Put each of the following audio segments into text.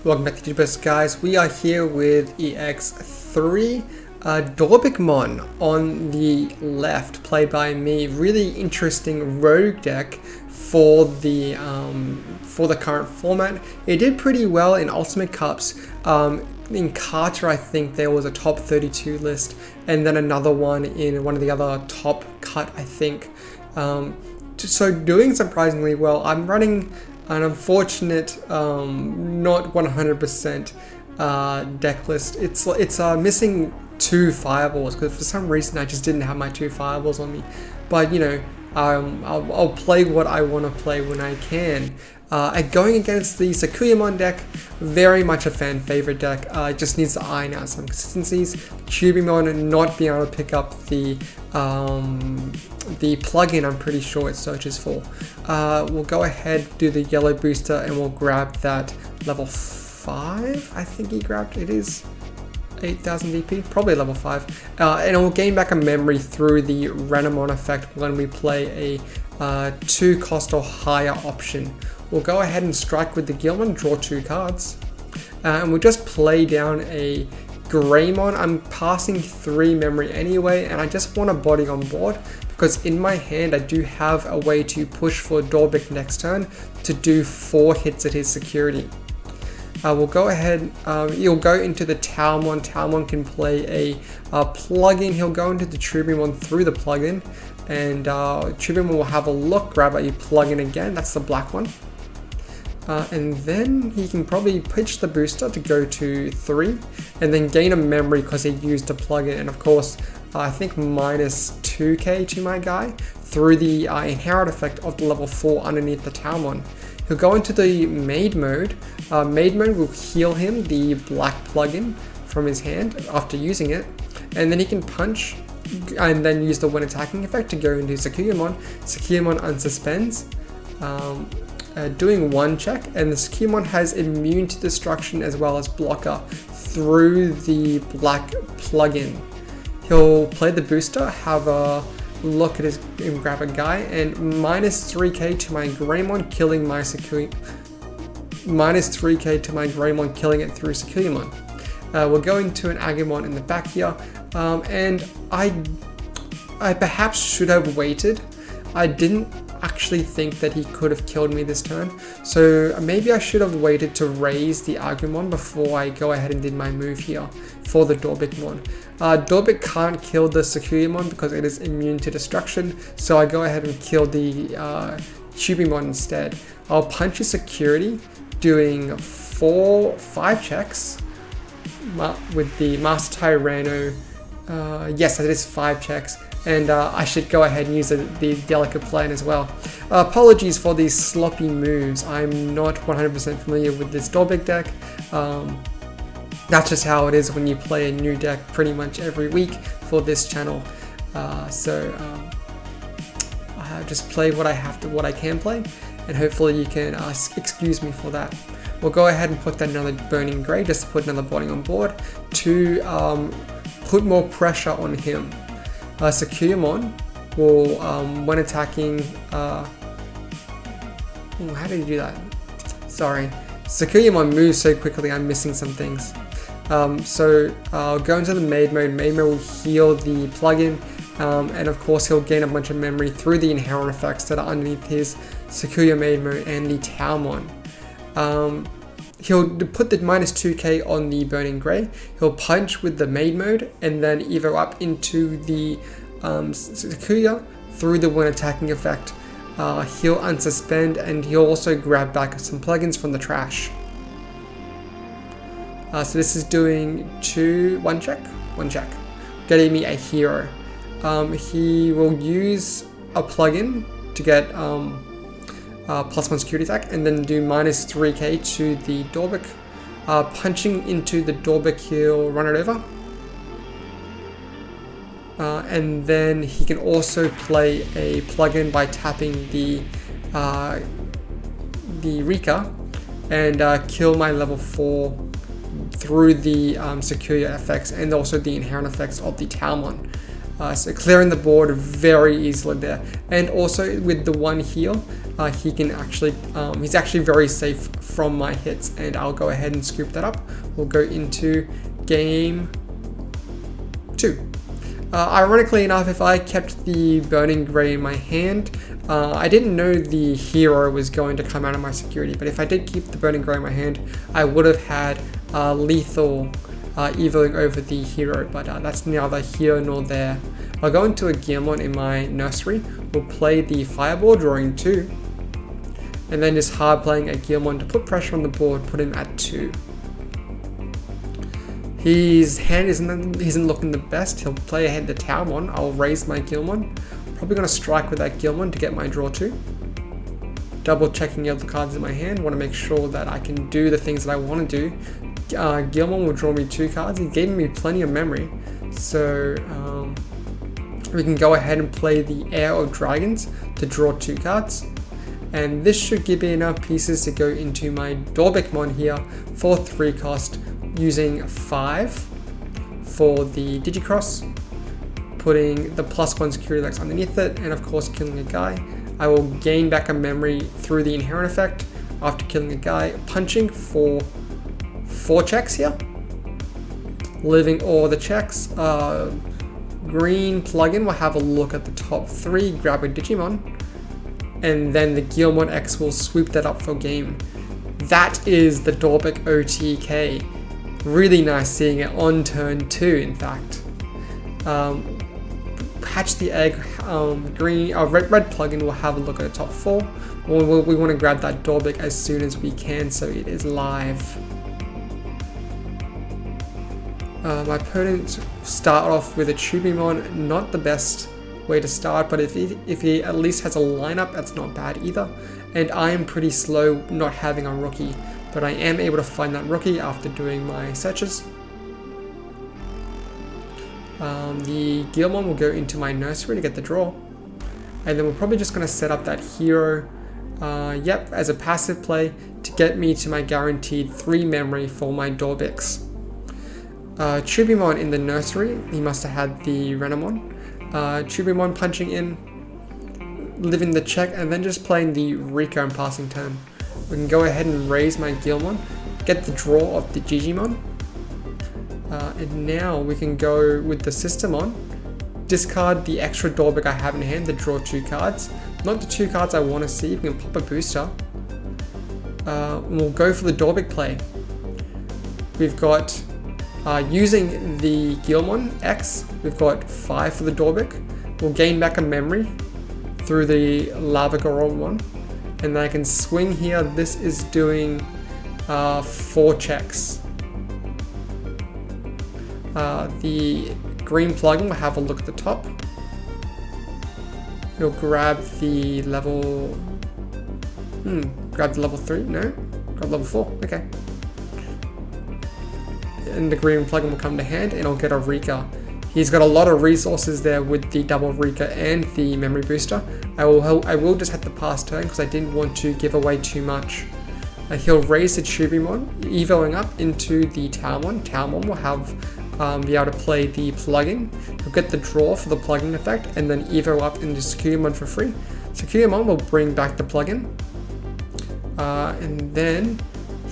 Welcome back to Digiburst, guys. We are here with EX3, Dorbickmon on the left, played by me. Really interesting rogue deck for the current format. It did pretty well in Ultimate Cups. In Carter, I think there was a top 32 list, and then another one in one of the other top cut, I think. So doing surprisingly well. I'm running an unfortunate, not 100% deck list. It's missing 2 fireballs because for some reason I just didn't have my 2 fireballs on me. But you know, I'll play what I want to play when I can. Going against the Sakuyamon deck, very much a fan favorite deck. It just needs to iron out some consistencies. Digimon not being able to pick up the plugin I'm pretty sure it searches for. We'll go ahead, do the yellow booster, and we'll grab that level 5. I think he grabbed it is 8,000 DP, probably level 5. And it will gain back a memory through the Renamon effect when we play a 2 cost or higher option. We'll go ahead and strike with the Gilman, draw 2 cards, and we'll just play down a Greymon. I'm passing 3 memory anyway, and I just want a body on board because in my hand I do have a way to push for Dorbick next turn to do 4 hits at his security. We'll go ahead, he'll go into the Talmon. Talmon can play a plugin. He'll go into the Tribumon through the plugin, and Tribumon will have a look, grab a plugin again. That's the black one. And then he can probably pitch the booster to go to 3 and then gain a memory because he used a plugin, and of course I think minus 2k to my guy through the inherit effect of the level 4 underneath the Talmon. He'll go into the Maid mode. Maid mode will heal him the black plugin from his hand after using it, and then he can punch and then use the when attacking effect to go into Sakuyamon. Sakuyamon unsuspends, doing 1 check, and the Sakuyamon has immune to destruction as well as blocker through the black plugin. He'll play the booster, have a look at his and grab a guy, and minus 3k to my Greymon, killing my minus 3k to my Greymon, killing it through Sakuyamon. We'll go into an Agumon in the back here, and I perhaps should have waited. I didn't actually think that he could have killed me this turn, so maybe I should have waited to raise the Agumon before I go ahead and did my move here for the Dorbickmon. Dorbick can't kill the Sakuyamon because it is immune to destruction, so I go ahead and kill the Chubimon instead. I'll punch his security, doing 5 checks with the Master Tyranno. Yes, that is 5 checks. And I should go ahead and use the delicate plan as well. Apologies for these sloppy moves. I'm not 100% familiar with this Dorbick deck. That's just how it is when you play a new deck pretty much every week for this channel. I just play what I have to, what I can play, and hopefully you can excuse me for that. We'll go ahead and put another Burning Grey just to put another body on board to put more pressure on him. Sakuyamon will, when attacking, how did he do that? Sorry. Sakuyamon moves so quickly, I'm missing some things. So I'll go into the Maid mode. Maid mode will heal the plugin, and of course he'll gain a bunch of memory through the inherent effects that are underneath his Sakuya Maid mode and the Talmon. He'll put the minus 2k on the Burning Grey. He'll punch with the Maid mode and then evo up into the Sakuya through the when attacking effect. He'll unsuspend, and he'll also grab back some plugins from the trash. So this is doing 1 check, getting me a hero. He will use a plugin to get +1 security attack, and then do minus 3k to the Dorbick. Punching into the Dorbick, he'll run it over. And then he can also play a plugin by tapping the Rika and kill my level 4 through the Sakuyamon effects and also the inherent effects of the Talmon. So clearing the board very easily there. And also with the 1 heal, he can actually, he's actually very safe from my hits, and I'll go ahead and scoop that up. We'll go into game 2. Ironically enough, if I kept the Burning Grey in my hand, I didn't know the hero was going to come out of my security, but if I did keep the Burning Grey in my hand, I would have had lethal evoing over the hero, but that's neither here nor there. I'll go into a Digimon in my nursery, we'll play the Fireball, drawing 2, and then just hard playing a Digimon to put pressure on the board, put him at 2. His hand isn't looking the best. He'll play ahead the Towermon. I'll raise my Digimon. Probably going to strike with that Digimon to get my draw 2. Double checking the other cards in my hand. Want to make sure that I can do the things that I want to do. Digimon will draw me 2 cards. He gave me plenty of memory. So we can go ahead and play the Heir of Dragons to draw 2 cards. And this should give me enough pieces to go into my Dorbick here for 3 cost. Using 5 for the Digicross, putting the +1 security lex underneath it, and of course killing a guy. I will gain back a memory through the inherent effect after killing a guy, punching for 4 checks here, living all the checks. Green plugin will have a look at the top 3, grab a Digimon, and then the Digimon X will sweep that up for game. That is the Dorbick OTK. Really nice seeing it on turn 2, in fact. Hatch the egg, red plugin will have a look at the top 4. We want to grab that Dorbick as soon as we can, so it is live. My opponent start off with a Digimon, not the best way to start, but if he at least has a lineup, that's not bad either. And I am pretty slow not having a rookie, but I am able to find that rookie after doing my searches. The Digimon will go into my nursery to get the draw, and then we're probably just going to set up that hero, as a passive play to get me to my guaranteed 3 memory for my Dorbicks. Digimon in the nursery, he must have had the Renamon. Digimon punching in, living the check, and then just playing the Rika and passing turn. We can go ahead and raise my Digimon, get the draw of the Digimon, and now we can go with the system on, discard the extra Dorbick I have in hand to draw 2 cards. Not the 2 cards I want to see, we can pop a booster. We'll go for the Dorbick play. We've got, using the Digimon X, we've got 5 for the Dorbick. We'll gain back a memory through the Lava Goron one. And then I can swing here. This is doing 4 checks. The green plugin will have a look at the top. He'll grab the level... grab the level 3? No? Grab level 4? Okay. And the green plugin will come to hand, and I'll get a Rika. He's got a lot of resources there with the double Rika and the memory booster. I will just have to pass turn because I didn't want to give away too much. He'll raise the Digimon, evoing up into the Towermon. Towermon will have be able to play the plugin. He'll get the draw for the plugin effect, and then evo up into Sakuyamon for free. Sakuyamon will bring back the plugin, and then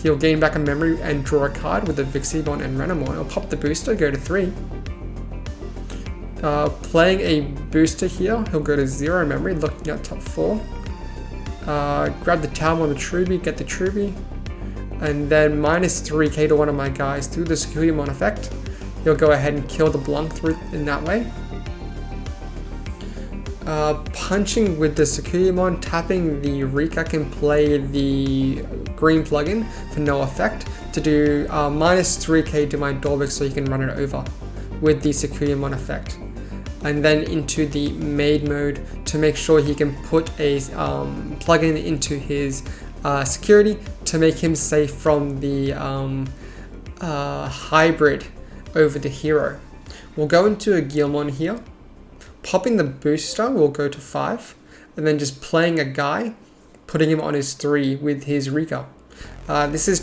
he'll gain back a memory and draw a card with the Viximon and Renamon. He'll pop the booster, go to 3. Playing a booster here, he'll go to 0 memory, looking at top 4. Grab the Towermon, the Truby, get the Truby, and then minus 3k to one of my guys through the Sakuyamon effect. He'll go ahead and kill the Blunk through in that way. Punching with the Sakuyamon, tapping the Rika can play the green plugin for no effect to do minus 3k to my Dorbick so you can run it over with the Sakuyamon effect. And then into the maid mode to make sure he can put a plugin into his security to make him safe from the hybrid over the hero. We'll go into a Digimon here. Popping the booster, we'll go to 5, and then just playing a guy, putting him on his 3 with his Rika. This is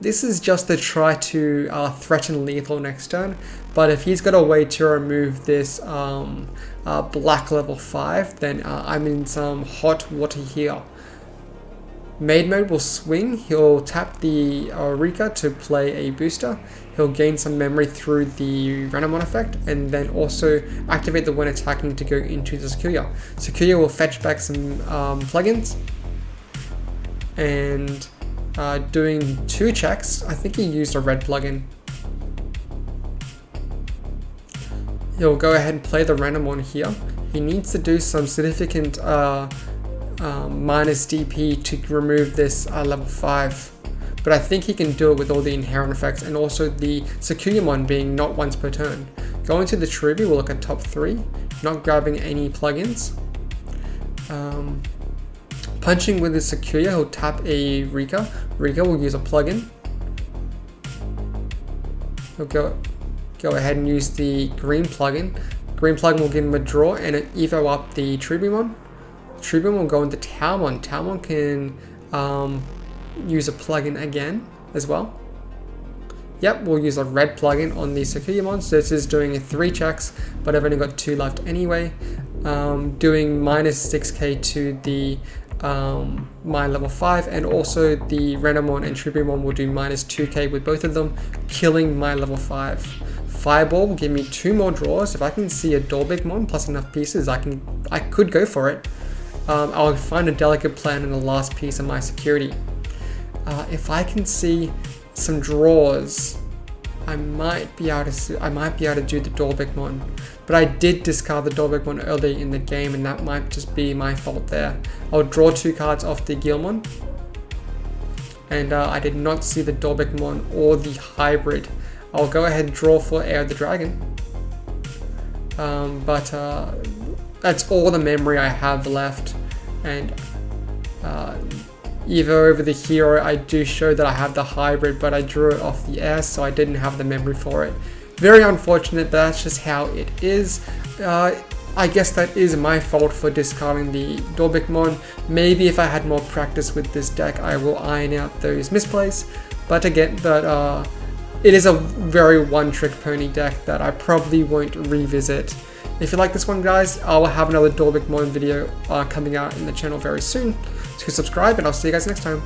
This is just to try to threaten lethal next turn, but if he's got a way to remove this black level 5, then I'm in some hot water here. Maid mode will swing, he'll tap the Rika to play a booster, he'll gain some memory through the Renamon effect, and then also activate the when attacking to go into the Sakuya. Sakuya will fetch back some plugins, and doing 2 checks. I think he used a red plugin. He'll go ahead and play the Renamon here. He needs to do some significant minus DP to remove this level 5. But I think he can do it with all the inherent effects and also the Sakuyamon being not once per turn. Going to the Cherubi, we'll look at top 3, not grabbing any plugins. Punching with the Sakuya, he'll tap a Rika. Rika will use a plugin. He'll go ahead and use the green plugin. Green plugin will give him a draw and evo up the Tribumon. Tribumon will go into Taumon. Taumon can use a plugin again as well. Yep, we'll use a red plugin on the Sakuyamon. So this is doing 3 checks, but I've only got 2 left anyway. Doing minus 6k to the my level 5, and also the Renamon and Tribumon will do minus 2k with both of them, killing my level 5. Fireball will give me 2 more draws. If I can see a Dorbick mon plus enough pieces, I could go for it. I'll find a delicate plan in the last piece of my security. If I can see some draws, I might be able to do the Dorbick mon. But I did discard the Dorbick mon early in the game, and that might just be my fault there. I'll draw 2 cards off the Guilmon, and I did not see the Dorbick mon or the hybrid. I'll go ahead and draw for Air of the Dragon. But that's all the memory I have left, and either over the hero I do show that I have the hybrid, but I drew it off the air, so I didn't have the memory for it. Very unfortunate, but that's just how it is. I guess that is my fault for discarding the Dorbick mon. Maybe if I had more practice with this deck, I will iron out those misplays. But again, it is a very one-trick pony deck that I probably won't revisit. If you like this one, guys, I will have another Dorbick mon video coming out in the channel very soon. So subscribe, and I'll see you guys next time.